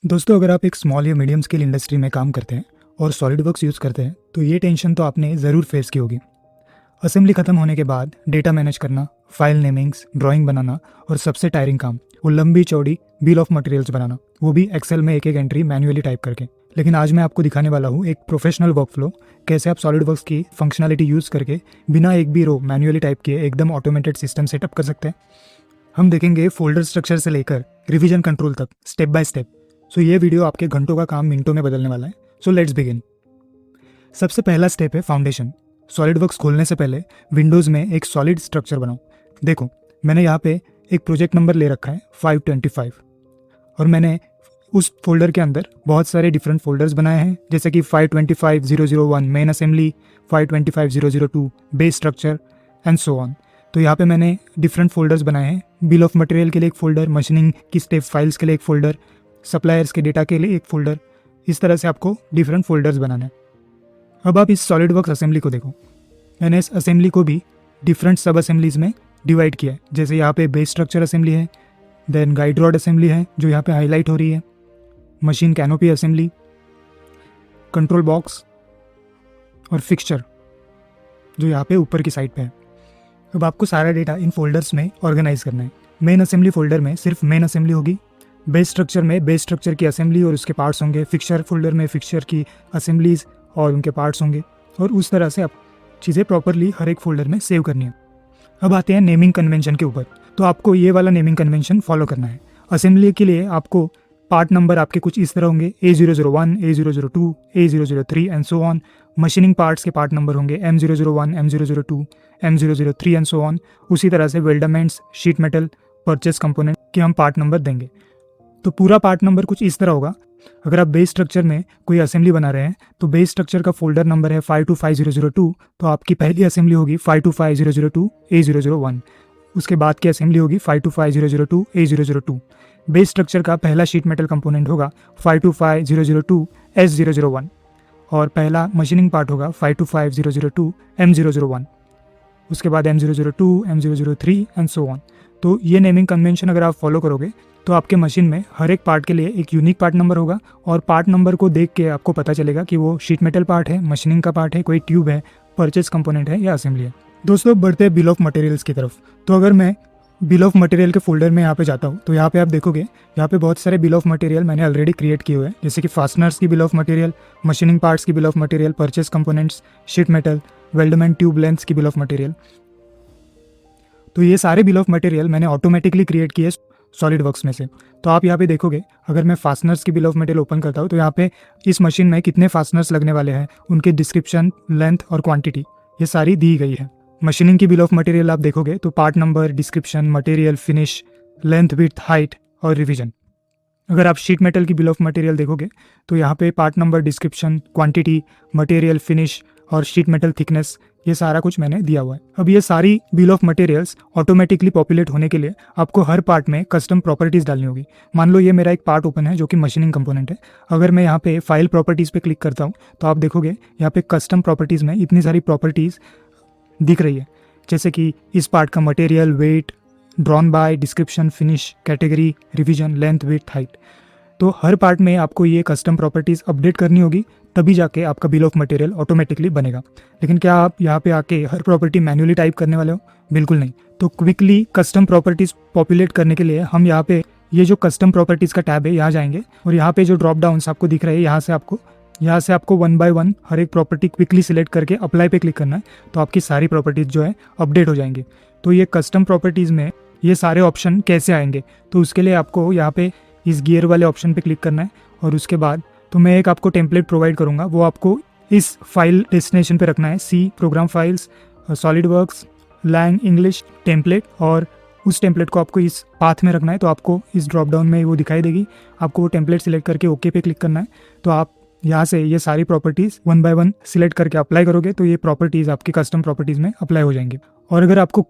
दोस्तों, अगर आप एक स्मॉल या मीडियम स्केल इंडस्ट्री में काम करते हैं और सॉलिडवर्क्स यूज़ करते हैं तो ये टेंशन तो आपने ज़रूर फेस की होगी। असेंबली खत्म होने के बाद डेटा मैनेज करना, फाइल नेमिंग्स, ड्राइंग बनाना और सबसे टायरिंग काम वो लंबी चौड़ी बिल ऑफ मटेरियल्स बनाना, वो भी एक्सेल में एक एक एंट्री मैन्युअली टाइप करके। लेकिन आज मैं आपको दिखाने वाला हूँ एक प्रोफेशनल वर्कफ्लो, कैसे आप सॉलिडवर्क्स की फंक्शनैलिटी यूज़ करके बिना एक भी रो मैन्युअली टाइप किए एकदम ऑटोमेटेड सिस्टम सेटअप कर सकते हैं। हम देखेंगे फोल्डर स्ट्रक्चर से लेकर रिवीजन कंट्रोल तक स्टेप बाय स्टेप। सो ये वीडियो आपके घंटों का काम मिनटों में बदलने वाला है। So let's begin. सबसे पहला स्टेप है फाउंडेशन। सॉलिडवर्क्स खोलने से पहले विंडोज़ में एक सॉलिड स्ट्रक्चर बनाओ। देखो, मैंने यहाँ पे एक प्रोजेक्ट नंबर ले रखा है 525 और मैंने उस फोल्डर के अंदर बहुत सारे डिफरेंट फोल्डर्स बनाए हैं, जैसे कि 525001 main assembly, 525002 base structure and so on. तो यहाँ पे मैंने डिफरेंट फोल्डर्स बनाए हैं। बिल ऑफ मटेरियल के लिए एक फ़ोल्डर, मशीनिंग की स्टेप फाइल्स के लिए एक फ़ोल्डर, सप्लायर्स के डेटा के लिए एक फ़ोल्डर। इस तरह से आपको डिफरेंट फोल्डर्स बनाना है। अब आप इस सॉलिडवर्क्स असेंबली को देखो। मैंने इस असेंबली को भी डिफरेंट सब असेंबलीज में डिवाइड किया है। जैसे यहाँ पे बेस स्ट्रक्चर असेंबली है, देन गाइड रॉड असेंबली है जो यहाँ पे हाईलाइट हो रही है, machine canopy assembly, control box और फिक्सचर जो यहाँ पे ऊपर की साइड पे है। अब आपको सारा डेटा इन फोल्डर्स में ऑर्गेनाइज करना है। मेन असेंबली फोल्डर में सिर्फ मेन असेंबली होगी, बेस स्ट्रक्चर में बेस स्ट्रक्चर की असेंबली और उसके पार्ट्स होंगे, फिक्सचर फोल्डर में फिक्सचर की असेंबलीज और उनके पार्ट्स होंगे, और उस तरह से आप चीज़ें प्रॉपरली हर एक फोल्डर में सेव करनी है। अब आते हैं नेमिंग कन्वेंशन के ऊपर। तो आपको ये वाला नेमिंग कन्वेंशन फॉलो करना है। असेंबली के लिए आपको पार्ट नंबर आपके कुछ इस तरह होंगे, A001, A002, A003 and so on. Machining parts के पार्ट नंबर होंगे M001, M002, M003 and so on. उसी तरह से वेल्डमेंट्स, शीट मेटल, परचेस कंपोनेंट के हम पार्ट नंबर देंगे। तो पूरा पार्ट नंबर कुछ इस तरह होगा। अगर आप बेस स्ट्रक्चर में कोई असेंबली बना रहे हैं तो बेस स्ट्रक्चर का फोल्डर नंबर है 525002, तो आपकी पहली असेंबली होगी 525002 A001। उसके बाद की असेंबली होगी 525002 A002। बेस स्ट्रक्चर का पहला शीट मेटल कंपोनेंट होगा 525002 S001 और पहला मशीनिंग पार्ट होगा 525002 M001। उसके बाद M002, M003 and so on. तो ये नेमिंग कन्वेंशन अगर आप फॉलो करोगे तो आपके मशीन में हर एक पार्ट के लिए एक यूनिक पार्ट नंबर होगा, और पार्ट नंबर को देख के आपको पता चलेगा कि वो शीट मेटल पार्ट है, मशीनिंग का पार्ट है, कोई ट्यूब है, परचेस कंपोनेंट है या असेंबली है। दोस्तों, बढ़ते हैं बिल ऑफ मटेरियल्स की तरफ। तो अगर मैं बिल ऑफ मटेरियल के फोल्डर में यहाँ पे जाता हूँ तो यहाँ पे आप देखोगे, यहाँ पे बहुत सारे बिल ऑफ मटेरियल मैंने ऑलरेडी क्रिएट किए हुए हैं, जैसे कि फास्टनर्स की bill of material, machining parts की bill of material, purchase components, sheet metal, weldment tube lengths की बिल ऑफ मटेरियल। तो ये सारे बिल ऑफ मटेरियल मैंने ऑटोमेटिकली क्रिएट किए सॉलिडवर्क्स में से। तो आप यहाँ पे देखोगे, अगर मैं फास्टनर्स की बिल ऑफ मटेरियल ओपन करता हूँ तो यहाँ पे इस मशीन में कितने फास्टनर्स लगने वाले हैं, उनके डिस्क्रिप्शन, लेंथ और क्वांटिटी ये सारी दी गई है। मशीनिंग की बिल ऑफ मटेरियल आप देखोगे तो part number, description, material, finish, length, width, height और रिवीजन। अगर आप शीट मेटल की बिल ऑफ मटेरियल देखोगे तो यहाँ पे part number, description, quantity, material, finish और शीट मेटल थिकनेस, ये सारा कुछ मैंने दिया हुआ है। अब ये सारी bill of materials automatically populate होने के लिए आपको हर पार्ट में कस्टम प्रॉपर्टीज़ डालनी होगी। मान लो ये मेरा एक पार्ट ओपन है जो कि मशीनिंग कंपोनेंट है। अगर मैं यहाँ पे फाइल प्रॉपर्टीज़ पे क्लिक करता हूँ तो आप देखोगे यहाँ पे कस्टम प्रॉपर्टीज़ में इतनी सारी प्रॉपर्टीज़ दिख रही है, जैसे कि इस पार्ट का material, weight, drawn by, description, finish, category, revision, length, width, height. तो हर पार्ट में आपको ये कस्टम प्रॉपर्टीज़ अपडेट करनी होगी, तभी जाके आपका बिल ऑफ मटेरियल ऑटोमेटिकली बनेगा। लेकिन क्या आप यहाँ पे आके हर प्रॉपर्टी मैन्युअली टाइप करने वाले हो? बिल्कुल नहीं। तो क्विकली कस्टम प्रॉपर्टीज़ पॉपुलेट करने के लिए हम यहाँ पे ये जो कस्टम प्रॉपर्टीज़ का टैब है यहाँ जाएंगे, और यहाँ पे जो ड्रॉप डाउन्स आपको दिख रहे हैं यहाँ से आपको 1 बाय 1 हर एक प्रॉपर्टी क्विकली सिलेक्ट करके अप्लाई पे क्लिक करना है, तो आपकी सारी प्रॉपर्टीज़ जो है अपडेट हो जाएंगे। तो ये कस्टम प्रॉपर्टीज़ में ये सारे ऑप्शन कैसे आएंगे, तो उसके लिए आपको यहाँ पे इस गियर वाले ऑप्शन पे क्लिक करना है, और उसके बाद तो मैं एक आपको टेम्पलेट प्रोवाइड करूँगा, वो आपको इस फाइल डेस्टिनेशन पे रखना है, C program files, SolidWorks, lang English template, और उस टेम्पलेट को आपको इस पाथ में रखना है। तो आपको इस ड्रॉप डाउन में वो दिखाई देगी, आपको वो टेम्पलेट सिलेक्ट करके ओके पे क्लिक करना है। तो आप यहाँ से ये सारी प्रॉपर्टीज़ 1 बाय 1 सिलेक्ट करके अप्लाई करोगे तो ये प्रॉपर्टीज़ आपकी कस्टम प्रॉपर्टीज़ में अप्लाई हो जाएंगे। और अगर आपको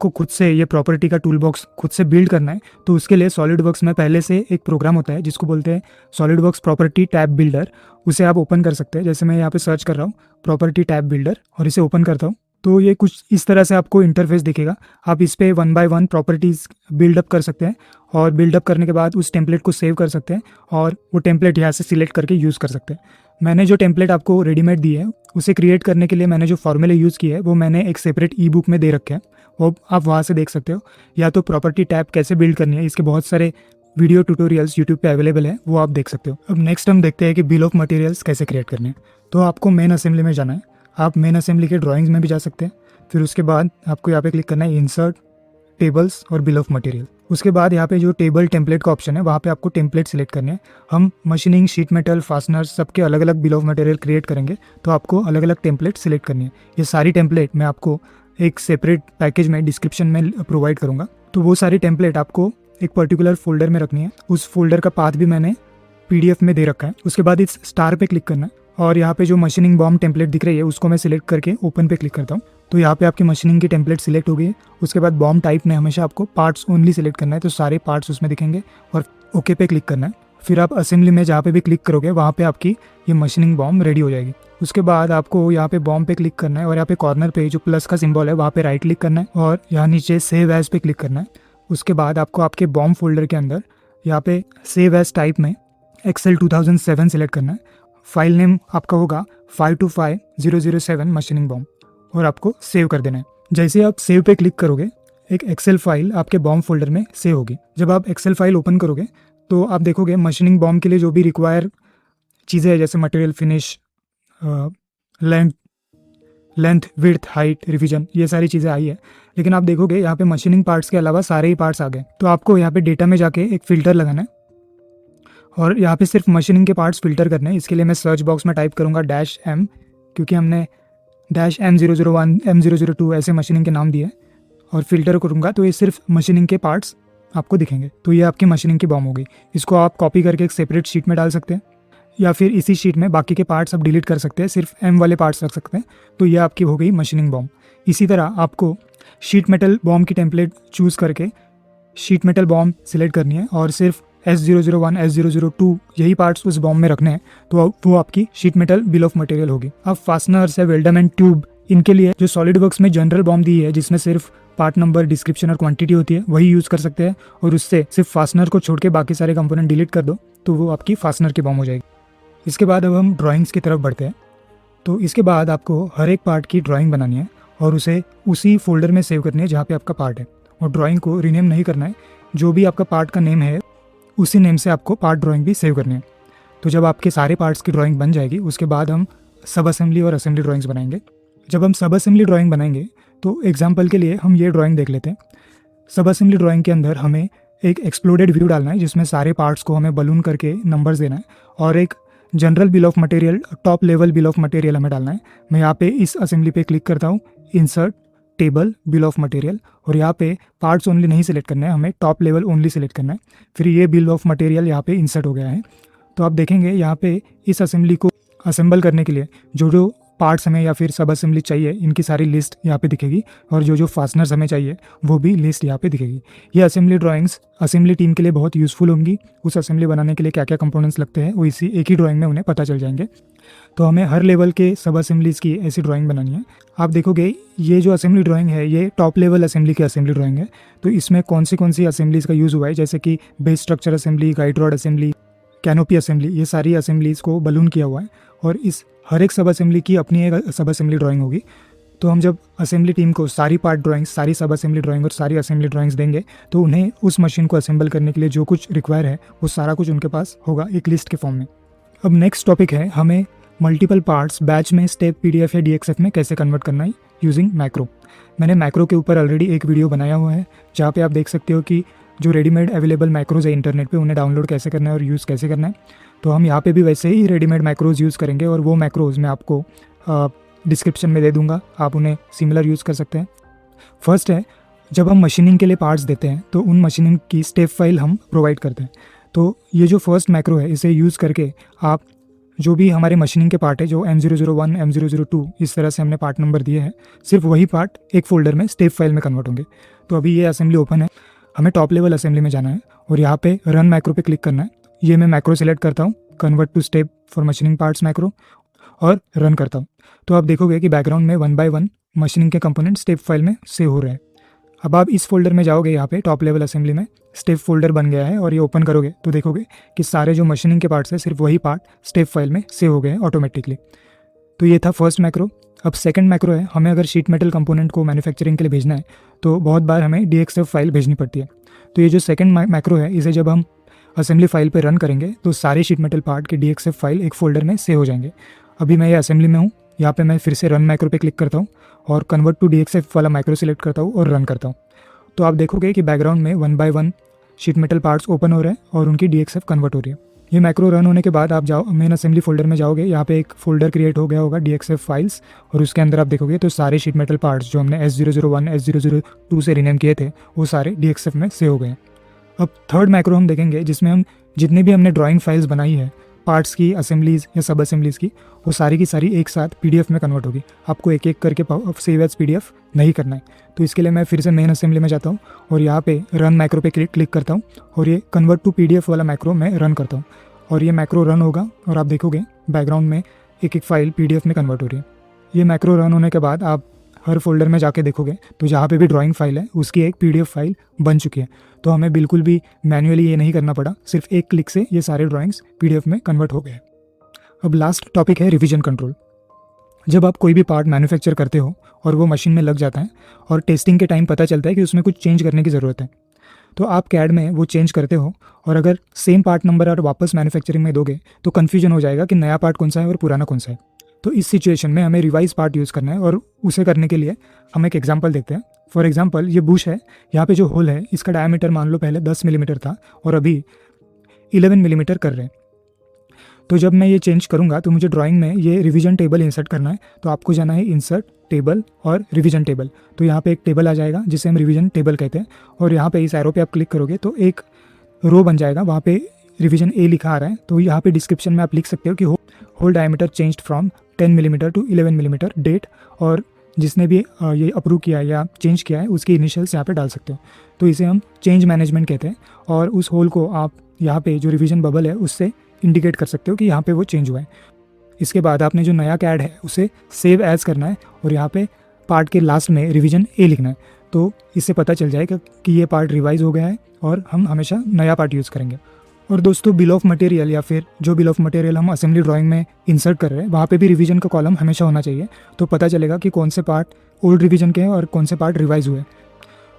खुद से ये प्रॉपर्टी का टूल बॉक्स खुद से बिल्ड करना है तो उसके लिए सॉलिडवर्क्स में पहले से एक प्रोग्राम होता है जिसको बोलते हैं सॉलिडवर्क्स प्रॉपर्टी टैब बिल्डर। उसे आप ओपन कर सकते हैं। जैसे मैं यहाँ पे सर्च कर रहा हूँ प्रॉपर्टी टैब बिल्डर और इसे ओपन करता हूँ तो ये कुछ इस तरह से आपको इंटरफेस दिखेगा। आप इस पे one by one properties build up कर सकते हैं और बिल्डअप करने के बाद उस टेम्पलेट को सेव कर सकते हैं और वो टेम्पलेट यहाँ से सिलेक्ट करके यूज़ कर सकते हैं। मैंने जो टेम्पलेट आपको रेडीमेड दी है उसे क्रिएट करने के लिए मैंने जो फॉर्मूले यूज़ किए हैं वो मैंने एक सेपरेट ई बुक में दे रखे हैं, वो आप वहाँ से देख सकते हो। या तो प्रॉपर्टी टैब कैसे बिल्ड करनी है, इसके बहुत सारे वीडियो ट्यूटोरियल्स यूट्यूब पे अवेलेबल है, वो आप देख सकते हो। अब नेक्स्ट हम देखते हैं कि बिल ऑफ मटेरियल्स कैसे क्रिएट करने हैं। तो आपको मेन असेंबली में जाना है। आप मेन असेंबली के ड्राइंग्स में भी जा सकते हैं। फिर उसके बाद आपको यहाँ पे क्लिक करना है इंसर्ट टेबल्स और बिल ऑफ मटेरियल। उसके बाद यहाँ पे जो टेबल टेम्पलेट का ऑप्शन है वहाँ पे आपको टेम्पलेट सिलेक्ट करने हैं। हम मशीनिंग, शीट मेटल, फास्टनर सबके अलग अलग बिल ऑफ मटेरियल क्रिएट करेंगे, तो आपको अलग अलग टेम्पलेट सिलेक्ट करनी है। ये सारी टेम्पलेट मैं आपको एक सेपरेट पैकेज में डिस्क्रिप्शन में प्रोवाइड करूँगा। तो वो सारी टेम्पलेट आपको एक पर्टिकुलर फोल्डर में रखनी है। उस फोल्डर का पाथ भी मैंने PDF में दे रखा है। उसके बाद इस स्टार पे क्लिक करना है और यहाँ पे जो मशीनिंग बॉम्ब टेम्पलेट दिख रही है उसको मैं सिलेक्ट करके ओपन पे क्लिक करता हूँ। तो यहाँ पे आपकी मशीनिंग की टेम्पलेट सिलेक्ट हो गई है। उसके बाद बॉम्ब टाइप में हमेशा आपको पार्ट्स ओनली सिलेक्ट करना है, तो सारे पार्ट्स उसमें दिखेंगे और ओके पे क्लिक करना है। फिर आप असेंबली में जहाँ पे भी क्लिक करोगे वहाँ पे आपकी ये मशीनिंग बॉम्ब रेडी हो जाएगी। उसके बाद आपको यहाँ पे बॉम्ब पे क्लिक करना है और यहाँ पे कॉर्नर पे जो प्लस का सिंबल है वहाँ पे राइट क्लिक करना है और यहाँ नीचे सेव एज पे क्लिक करना है। उसके बाद आपको आपके बॉम्ब फोल्डर के अंदर यहाँ पे सेव एज टाइप में एक्सेल 2007 सिलेक्ट करना है। फाइल नेम आपका होगा 525007 मशीनिंग बॉम्ब और आपको सेव कर देना है। जैसे आप सेव पे क्लिक करोगे एक एक्सेल फाइल आपके बॉम्ब फोल्डर में सेव होगी। जब आप एक्सेल फाइल ओपन करोगे तो आप देखोगे मशीनिंग बॉम्ब के लिए जो भी रिक्वायर चीज़ें हैं जैसे material, finish, length, width, height, revision, ये सारी चीज़ें आई है। लेकिन आप देखोगे यहाँ पे मशीनिंग पार्ट्स के अलावा सारे ही पार्ट्स आ गए। तो आपको यहाँ पे डेटा में जाके एक फ़िल्टर लगाना है और यहाँ पे सिर्फ मशीनिंग के पार्ट्स फिल्टर करने हैं। इसके लिए मैं सर्च बॉक्स में टाइप करूँगा -M, क्योंकि हमने -M001, M002 ऐसे मशीनिंग के नाम दिए और फिल्टर करूँगा तो ये सिर्फ मशीनिंग के पार्ट्स आपको दिखेंगे। तो ये आपकी मशीनिंग की बॉम्ब होगी। इसको आप कॉपी करके एक सेपरेट शीट में डाल सकते हैं या फिर इसी शीट में बाकी के पार्ट्स आप डिलीट कर सकते हैं, सिर्फ M वाले पार्ट्स रख सकते हैं। तो ये आपकी हो गई मशीनिंग बॉम्ब। इसी तरह आपको शीट मेटल बॉम्ब की टेम्पलेट चूज़ करके शीट मेटल बॉम्ब सिलेक्ट करनी है और सिर्फ S001, S002 यही पार्ट्स उस बॉम्ब में रखने हैं, तो वो आपकी sheet metal bill of material होगी। अब फास्टनर्स है, वेल्डम ट्यूब, इनके लिए जो सॉलिड वर्क्स में जनरल बॉम्ब दी है जिसमें सिर्फ पार्ट नंबर, डिस्क्रिप्शन और क्वांटिटी होती है, वही यूज़ कर सकते हैं और उससे सिर्फ फास्टनर को छोड़ के बाकी सारे कंपोनेंट डिलीट कर दो तो वो आपकी फास्टनर की बॉम्ब हो जाएगी। इसके बाद अब हम ड्राइंग्स की तरफ बढ़ते हैं। तो इसके बाद आपको हर एक पार्ट की ड्राइंग बनानी है और उसे उसी फोल्डर में सेव करनी है जहाँ पे आपका पार्ट है, और ड्राइंग को रीनेम नहीं करना है। जो भी आपका पार्ट का नेम है उसी नेम से आपको पार्ट ड्राइंग भी सेव करनी है। तो जब आपके सारे पार्ट्स की ड्राइंग बन जाएगी उसके बाद हम सब असेंबली और असेंबली ड्राइंग्स बनाएंगे। जब हम सब असेंबली ड्राइंग बनाएंगे तो एग्जाम्पल के लिए हम ये ड्राइंग देख लेते हैं। सब असेंबली ड्राइंग के अंदर हमें एक एक्सप्लोडेड व्यू डालना है जिसमें सारे पार्ट्स को हमें बलून करके नंबर्स देना है और एक general bill of material, top level bill of material हमें डालना है। मैं यहाँ पे इस असेंबली पे क्लिक करता हूँ, insert table bill of material, और यहाँ पे पार्ट्स ओनली नहीं सिलेक्ट करना है, हमें टॉप लेवल ओनली सिलेक्ट करना है। फिर ये बिल ऑफ मटेरियल यहाँ पे इंसर्ट हो गया है। तो आप देखेंगे यहाँ पे इस असेंबली को असेंबल करने के लिए जो जो पार्ट्स हमें या फिर सब असेंबली चाहिए इनकी सारी लिस्ट यहाँ पे दिखेगी और जो जो फास्टनर्स हमें चाहिए वो भी लिस्ट यहाँ पे दिखेगी। ये असेंबली ड्राइंग्स असेंबली टीम के लिए बहुत यूज़फुल होंगी। उस असेंबली बनाने के लिए क्या क्या कंपोनेंट्स लगते हैं वो इसी एक ही ड्राइंग में उन्हें पता चल जाएंगे। तो हमें हर लेवल के सब असेंबलीज़ की ऐसी ड्राइंग बनानी है। आप देखोगे ये जो असेंबली ड्राइंग है ये टॉप लेवल असेंबली की असेंबली ड्राइंग है। तो इसमें कौन सी असेंबलीज़ का यूज़ हुआ है, जैसे कि base structure assembly, guide rod assembly, canopy assembly, ये सारी असेंबलीज़ को बलून किया हुआ है और इस हर एक सब असेंबली की अपनी एक सब असेंबली ड्राइंग होगी। तो हम जब असेंबली टीम को सारी पार्ट ड्राइंग्स, सारी सब असेंबली ड्राइंग और सारी असेंबली ड्राइंग्स देंगे तो उन्हें उस मशीन को असेंबल करने के लिए जो कुछ रिक्वायर है वो सारा कुछ उनके पास होगा एक लिस्ट के फॉर्म में। अब नेक्स्ट टॉपिक है हमें मल्टीपल पार्ट्स बैच में स्टेप PDF या DXF में कैसे कन्वर्ट करना है यूजिंग मैक्रो। मैंने मैक्रो के ऊपर ऑलरेडी एक वीडियो बनाया हुआ है जहाँ पे आप देख सकते हो कि जो रेडीमेड अवेलेबल मैक्रोज है इंटरनेट पे उन्हें डाउनलोड कैसे करना है और यूज़ कैसे करना है। तो हम यहाँ पे भी वैसे ही रेडीमेड मैक्रोज यूज़ करेंगे और वो मैक्रोज मैं आपको डिस्क्रिप्शन में दे दूँगा, आप उन्हें सिमिलर यूज़ कर सकते हैं। फर्स्ट है, जब हम मशीनिंग के लिए पार्ट्स देते हैं तो उन मशीनिंग की स्टेप फाइल हम प्रोवाइड करते हैं। तो ये जो फर्स्ट मैक्रो है इसे यूज़ करके आप जो भी हमारे मशीनिंग के पार्ट है जो M001, M002 इस तरह से हमने पार्ट नंबर दिए हैं, सिर्फ वही पार्ट एक फोल्डर में स्टेप फाइल में कन्वर्ट होंगे। तो अभी ये असेंबली ओपन है, हमें टॉप लेवल असेंबली में जाना है और यहाँ पे रन मैक्रो पे क्लिक करना है। ये मैं मैक्रो सेलेक्ट करता हूँ, convert to step for machining parts macro, और रन करता हूँ। तो आप देखोगे कि बैकग्राउंड में 1 by 1 मशीनिंग के कंपोनेंट स्टेप फाइल में सेव हो रहे हैं। अब आप इस फोल्डर में जाओगे, यहाँ पे टॉप लेवल असेंबली में स्टेप फोल्डर बन गया है और ये ओपन करोगे तो देखोगे कि सारे जो मशीनिंग के पार्ट्स हैं सिर्फ वही पार्ट स्टेप फाइल में सेव हो गए हैं ऑटोमेटिकली। तो ये था फर्स्ट मैक्रो। अब सेकंड मैक्रो है, हमें अगर शीट मेटल कंपोनेंट को मैन्युफैक्चरिंग के लिए भेजना है तो बहुत बार हमें DXF फाइल भेजनी पड़ती है। तो ये जो सेकंड मैक्रो है, इसे जब हम असेंबली फाइल पे रन करेंगे तो सारे शीट मेटल पार्ट के DXF फाइल एक फोल्डर में सेव हो जाएंगे। अभी मैं ये असेंबली में हूँ, यहाँ पे मैं फिर से रन मैक्रो पे क्लिक करता हूँ और कन्वर्ट टू DXF वाला मैक्रो सिलेक्ट करता हूँ और रन करता हूँ। तो आप देखोगे कि बैकग्राउंड में 1 by 1 sheet metal parts open हो रहे हैं और उनकी DXF कन्वर्ट हो रही है। ये मैक्रो रन होने के बाद आप जाओ मेन असेंबली फोल्डर में जाओगे, यहाँ पे एक फोल्डर क्रिएट हो गया होगा DXF फाइल्स, और उसके अंदर आप देखोगे तो सारे शीट मेटल पार्ट्स जो हमने S001 S002 से रीनेम किए थे वो सारे DXF में सेव हो गए हैं। अब थर्ड मैक्रो हम देखेंगे जिसमें हम जितनी भी हमने ड्राइंग फाइल्स बनाई है पार्ट्स की, असेंबलीज़ या सब असेंबलीज़ की, वो सारी की सारी एक साथ PDF में कन्वर्ट होगी। आपको एक एक करके सेव एज PDF नहीं करना है। तो इसके लिए मैं फिर से मेन असेंबली में जाता हूँ और यहाँ पे रन मैक्रो पे क्लिक करता हूँ और ये कन्वर्ट टू PDF वाला मैक्रो मैं रन करता हूँ और ये मैक्रो रन होगा और आप देखोगे बैकग्राउंड में एक एक फाइल PDF में कन्वर्ट हो रही है। ये मैक्रो रन होने के बाद आप हर फोल्डर में जाके देखोगे तो जहाँ पे भी ड्राइंग फाइल है उसकी एक PDF फाइल बन चुकी है। तो हमें बिल्कुल भी मैन्युअली ये नहीं करना पड़ा, सिर्फ एक क्लिक से ये सारे ड्राइंग्स PDF में कन्वर्ट हो गए। अब लास्ट टॉपिक है रिवीजन कंट्रोल। जब आप कोई भी पार्ट मैन्युफैक्चर करते हो और वो मशीन में लग जाता है और टेस्टिंग के टाइम पता चलता है कि उसमें कुछ चेंज करने की ज़रूरत है, तो आप CAD में वो चेंज करते हो और अगर सेम पार्ट नंबर और वापस मैन्युफैक्चरिंग में दोगे तो कन्फ्यूजन हो जाएगा कि नया पार्ट कौन सा है और पुराना कौन सा है। तो इस सिचुएशन में हमें रिवाइज पार्ट यूज़ करना है और उसे करने के लिए हम एक एग्जांपल देखते हैं। फॉर एग्जांपल ये बुश है, यहाँ पे जो होल है इसका डायमीटर मान लो पहले 10 मिलीमीटर था और अभी 11 मिलीमीटर कर रहे हैं। तो जब मैं ये चेंज करूँगा तो मुझे ड्राइंग में ये रिवीजन टेबल इंसर्ट करना है। तो आपको जाना है इंसर्ट टेबल और रिवीजन टेबल। तो यहाँ पे एक टेबल आ जाएगा जिसे हम रिवीजन टेबल कहते हैं और यहाँ पे इस एरो पे आप क्लिक करोगे तो एक रो बन जाएगा, वहाँ पे रिवीजन A लिखा आ रहा है। तो यहाँ पे डिस्क्रिप्शन में आप लिख सकते हो कि hole diameter changed from 10 millimetre to 11 millimetre, date, और जिसने भी ये अप्रूव किया है या चेंज किया है उसकी इनिशियल्स यहाँ पे डाल सकते हो। तो इसे हम चेंज मैनेजमेंट कहते हैं और उस होल को आप यहाँ पे जो रिवीजन बबल है उससे इंडिकेट कर सकते हो कि यहाँ पे वो चेंज हुआ है। इसके बाद आपने जो नया CAD है उसे सेव एज करना है और यहाँ पे पार्ट के लास्ट में रिवीजन A लिखना है। तो इससे पता चल जाएगा कि ये पार्ट रिवाइज हो गया है और हम हमेशा नया पार्ट यूज़ करेंगे। और दोस्तों बिल ऑफ मटेरियल या फिर जो बिल ऑफ मटेरियल हम असेंबली ड्राइंग में इंसर्ट कर रहे हैं वहाँ पे भी रिवीजन का कॉलम हमेशा होना चाहिए। तो पता चलेगा कि कौन से पार्ट ओल्ड रिवीजन के हैं और कौन से पार्ट रिवाइज हुए।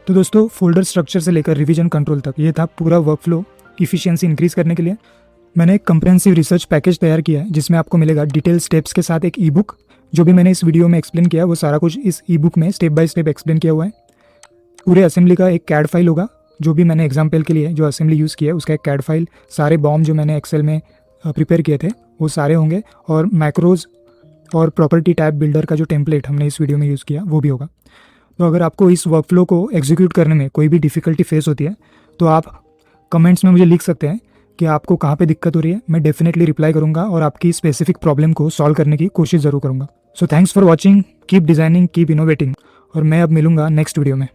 तो दोस्तों फोल्डर स्ट्रक्चर से लेकर रिवीजन कंट्रोल तक ये था पूरा वर्कफ्लो इफिशियंसी इंक्रीज़ करने के लिए। मैंने एक कंप्रेहेंसिव रिसर्च पैकेज तैयार किया है जिसमें आपको मिलेगा डिटेल स्टेप्स के साथ एक ई-बुक। जो भी मैंने इस वीडियो में एक्सप्लेन किया वो सारा कुछ इस ई-बुक में स्टेप बाय स्टेप एक्सप्लेन किया हुआ है। पूरे असेंबली का एक CAD फाइल होगा, जो भी मैंने एग्जाम्पल के लिए जो असेंबली यूज़ किया है उसका एक CAD फाइल, सारे बॉम जो मैंने एक्सेल में प्रिपेयर किए थे वो सारे होंगे और मैक्रोज और प्रॉपर्टी टैब बिल्डर का जो टेम्पलेट हमने इस वीडियो में यूज़ किया वो भी होगा। तो अगर आपको इस वर्कफ्लो को एग्जीक्यूट करने में कोई भी डिफ़िकल्टी फेस होती है तो आप कमेंट्स में मुझे लिख सकते हैं कि आपको कहाँ पे दिक्कत हो रही है। मैं डेफिनेटली रिप्लाई करूँगा और आपकी स्पेसिफिक प्रॉब्लम को सॉल्व करने की कोशिश ज़रूर करूँगा। So thanks for watching, keep designing, keep innovating, और मैं अब मिलूँगा नेक्स्ट वीडियो में।